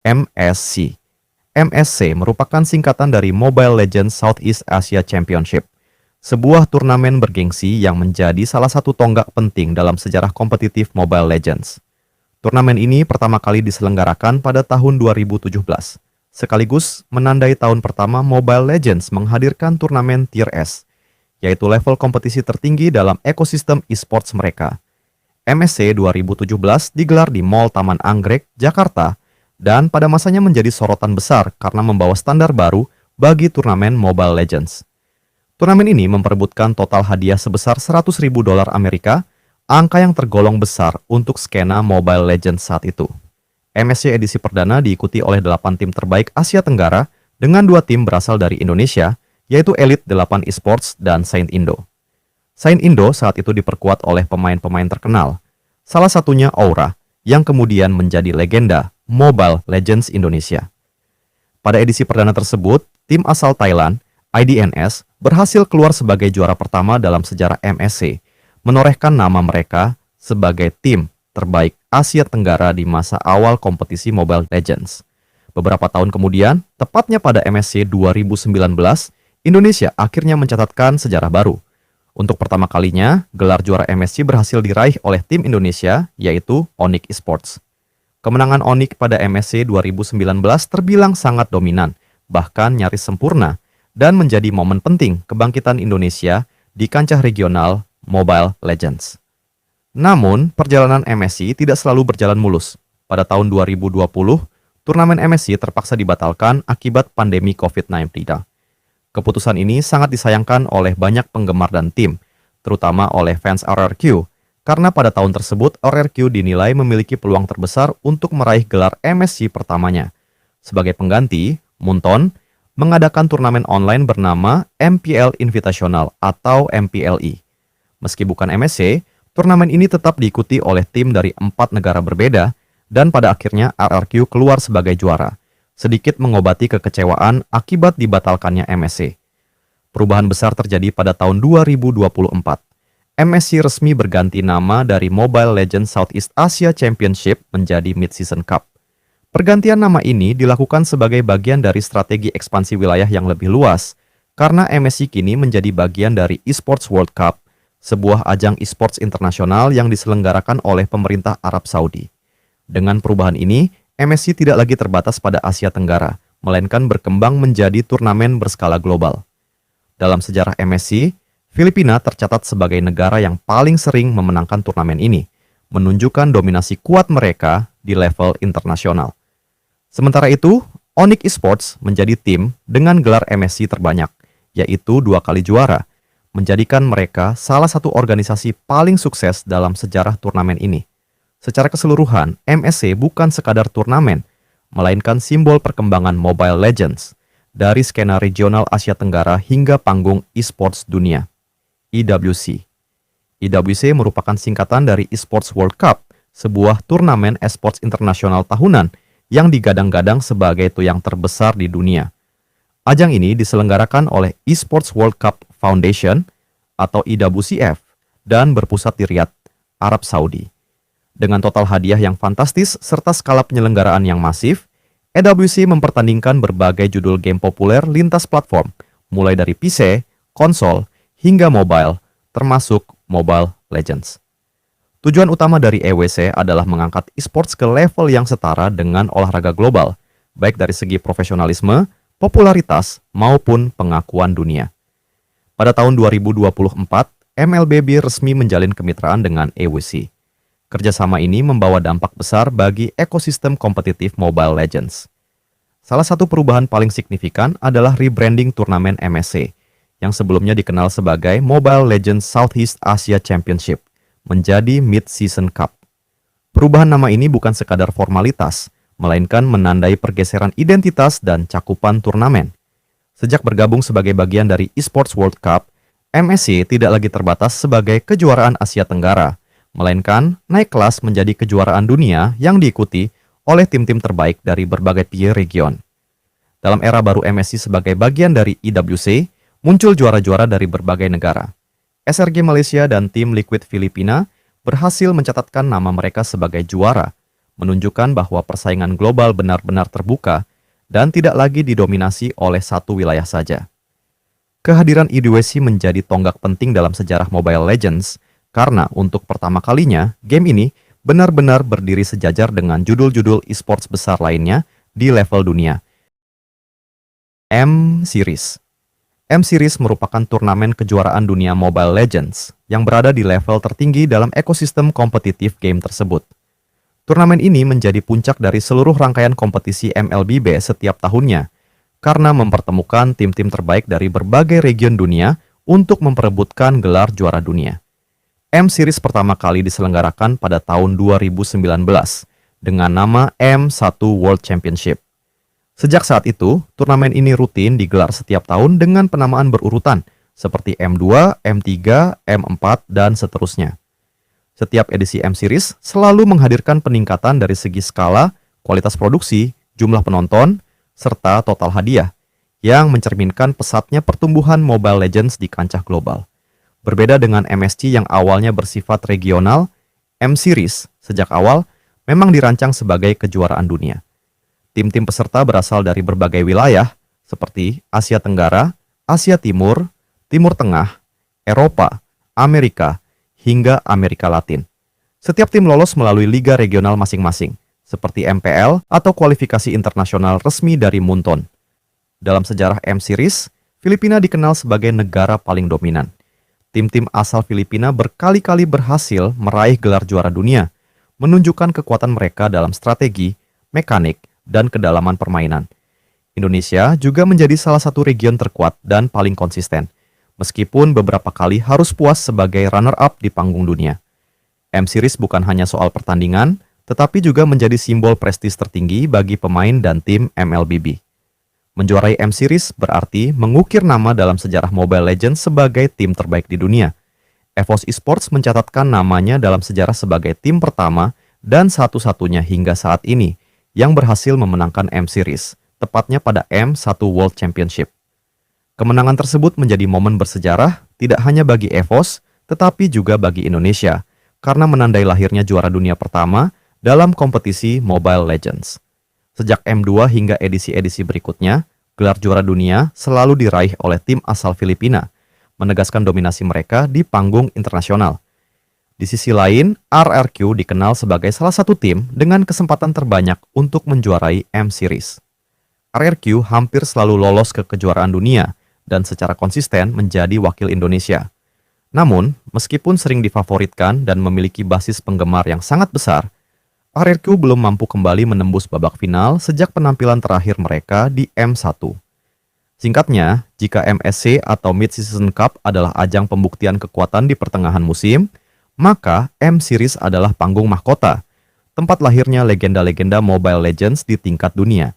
MSC. MSC merupakan singkatan dari Mobile Legends Southeast Asia Championship, sebuah turnamen bergengsi yang menjadi salah satu tonggak penting dalam sejarah kompetitif Mobile Legends. Turnamen ini pertama kali diselenggarakan pada tahun 2017, sekaligus menandai tahun pertama Mobile Legends menghadirkan turnamen Tier S, yaitu level kompetisi tertinggi dalam ekosistem esports mereka. MSC 2017 digelar di Mall Taman Anggrek, Jakarta, dan pada masanya menjadi sorotan besar karena membawa standar baru bagi turnamen Mobile Legends. Turnamen ini memperebutkan total hadiah sebesar $100.000 Amerika, angka yang tergolong besar untuk skena Mobile Legends saat itu. MSC edisi perdana diikuti oleh 8 tim terbaik Asia Tenggara dengan 2 tim berasal dari Indonesia, yaitu Elite 8 Esports dan Saint Indo. Saint Indo saat itu diperkuat oleh pemain-pemain terkenal, salah satunya Aura, yang kemudian menjadi legenda Mobile Legends Indonesia. Pada edisi perdana tersebut, tim asal Thailand, IDNS, berhasil keluar sebagai juara pertama dalam sejarah MSC, menorehkan nama mereka sebagai tim terbaik Asia Tenggara di masa awal kompetisi Mobile Legends. Beberapa tahun kemudian, tepatnya pada MSC 2019, Indonesia akhirnya mencatatkan sejarah baru. Untuk pertama kalinya, gelar juara MSC berhasil diraih oleh tim Indonesia, yaitu Onyx Esports. Kemenangan Onyx pada MSC 2019 terbilang sangat dominan, bahkan nyaris sempurna, dan menjadi momen penting kebangkitan Indonesia di kancah regional Mobile Legends. Namun, perjalanan MSC tidak selalu berjalan mulus. Pada tahun 2020, turnamen MSC terpaksa dibatalkan akibat pandemi COVID-19. Keputusan ini sangat disayangkan oleh banyak penggemar dan tim, terutama oleh fans RRQ, karena pada tahun tersebut RRQ dinilai memiliki peluang terbesar untuk meraih gelar MSC pertamanya. Sebagai pengganti, Moonton mengadakan turnamen online bernama MPL Invitational atau MPLE. Meski bukan MSC, turnamen ini tetap diikuti oleh tim dari 4 negara berbeda dan pada akhirnya RRQ keluar sebagai juara, sedikit mengobati kekecewaan akibat dibatalkannya MSC. Perubahan besar terjadi pada tahun 2024. MSC resmi berganti nama dari Mobile Legends Southeast Asia Championship menjadi Mid-Season Cup. Pergantian nama ini dilakukan sebagai bagian dari strategi ekspansi wilayah yang lebih luas, karena MSC kini menjadi bagian dari Esports World Cup, sebuah ajang esports internasional yang diselenggarakan oleh pemerintah Arab Saudi. Dengan perubahan ini, MSC tidak lagi terbatas pada Asia Tenggara, melainkan berkembang menjadi turnamen berskala global. Dalam sejarah MSC, Filipina tercatat sebagai negara yang paling sering memenangkan turnamen ini, menunjukkan dominasi kuat mereka di level internasional. Sementara itu, Onyx Esports menjadi tim dengan gelar MSC terbanyak, yaitu 2 kali juara, menjadikan mereka salah satu organisasi paling sukses dalam sejarah turnamen ini. Secara keseluruhan, MSC bukan sekadar turnamen, melainkan simbol perkembangan Mobile Legends, dari skena regional Asia Tenggara hingga panggung esports dunia. IWC. IWC merupakan singkatan dari Esports World Cup, sebuah turnamen esports internasional tahunan yang digadang-gadang sebagai itu yang terbesar di dunia. Ajang ini diselenggarakan oleh Esports World Cup Foundation atau IWCF dan berpusat di Riyadh, Arab Saudi. Dengan total hadiah yang fantastis serta skala penyelenggaraan yang masif, IWC mempertandingkan berbagai judul game populer lintas platform, mulai dari PC, konsol, hingga mobile, termasuk Mobile Legends. Tujuan utama dari EWC adalah mengangkat esports ke level yang setara dengan olahraga global, baik dari segi profesionalisme, popularitas, maupun pengakuan dunia. Pada tahun 2024, MLBB resmi menjalin kemitraan dengan EWC. Kerjasama ini membawa dampak besar bagi ekosistem kompetitif Mobile Legends. Salah satu perubahan paling signifikan adalah rebranding turnamen MSC, yang sebelumnya dikenal sebagai Mobile Legends Southeast Asia Championship, menjadi Mid-Season Cup. Perubahan nama ini bukan sekadar formalitas, melainkan menandai pergeseran identitas dan cakupan turnamen. Sejak bergabung sebagai bagian dari Esports World Cup, MSC tidak lagi terbatas sebagai kejuaraan Asia Tenggara, melainkan naik kelas menjadi kejuaraan dunia yang diikuti oleh tim-tim terbaik dari berbagai pier region. Dalam era baru MSC sebagai bagian dari IWC, muncul juara-juara dari berbagai negara. SRG Malaysia dan tim Liquid Filipina berhasil mencatatkan nama mereka sebagai juara, menunjukkan bahwa persaingan global benar-benar terbuka dan tidak lagi didominasi oleh satu wilayah saja. Kehadiran IDWC menjadi tonggak penting dalam sejarah Mobile Legends karena untuk pertama kalinya game ini benar-benar berdiri sejajar dengan judul-judul esports besar lainnya di level dunia. M-Series M-Series merupakan turnamen kejuaraan dunia Mobile Legends yang berada di level tertinggi dalam ekosistem kompetitif game tersebut. Turnamen ini menjadi puncak dari seluruh rangkaian kompetisi MLBB setiap tahunnya, karena mempertemukan tim-tim terbaik dari berbagai region dunia untuk memperebutkan gelar juara dunia. M-Series pertama kali diselenggarakan pada tahun 2019 dengan nama M1 World Championship. Sejak saat itu, turnamen ini rutin digelar setiap tahun dengan penamaan berurutan, seperti M2, M3, M4, dan seterusnya. Setiap edisi M-Series selalu menghadirkan peningkatan dari segi skala, kualitas produksi, jumlah penonton, serta total hadiah, yang mencerminkan pesatnya pertumbuhan Mobile Legends di kancah global. Berbeda dengan MSC yang awalnya bersifat regional, M-Series sejak awal memang dirancang sebagai kejuaraan dunia. Tim-tim peserta berasal dari berbagai wilayah, seperti Asia Tenggara, Asia Timur, Timur Tengah, Eropa, Amerika, hingga Amerika Latin. Setiap tim lolos melalui liga regional masing-masing, seperti MPL atau kualifikasi internasional resmi dari Munton. Dalam sejarah M-Series, Filipina dikenal sebagai negara paling dominan. Tim-tim asal Filipina berkali-kali berhasil meraih gelar juara dunia, menunjukkan kekuatan mereka dalam strategi, mekanik, dan kedalaman permainan. Indonesia juga menjadi salah satu region terkuat dan paling konsisten, meskipun beberapa kali harus puas sebagai runner-up di panggung dunia. M-Series bukan hanya soal pertandingan, tetapi juga menjadi simbol prestis tertinggi bagi pemain dan tim MLBB. Menjuarai M-Series berarti mengukir nama dalam sejarah Mobile Legends sebagai tim terbaik di dunia. EVOS Esports mencatatkan namanya dalam sejarah sebagai tim pertama dan satu-satunya hingga saat ini yang berhasil memenangkan M-Series, tepatnya pada M1 World Championship. Kemenangan tersebut menjadi momen bersejarah tidak hanya bagi EVOS, tetapi juga bagi Indonesia, karena menandai lahirnya juara dunia pertama dalam kompetisi Mobile Legends. Sejak M2 hingga edisi-edisi berikutnya, gelar juara dunia selalu diraih oleh tim asal Filipina, menegaskan dominasi mereka di panggung internasional. Di sisi lain, RRQ dikenal sebagai salah satu tim dengan kesempatan terbanyak untuk menjuarai M-Series. RRQ hampir selalu lolos ke kejuaraan dunia dan secara konsisten menjadi wakil Indonesia. Namun, meskipun sering difavoritkan dan memiliki basis penggemar yang sangat besar, RRQ belum mampu kembali menembus babak final sejak penampilan terakhir mereka di M1. Singkatnya, jika MSC atau Mid-Season Cup adalah ajang pembuktian kekuatan di pertengahan musim, maka M-Series adalah panggung mahkota, tempat lahirnya legenda-legenda Mobile Legends di tingkat dunia,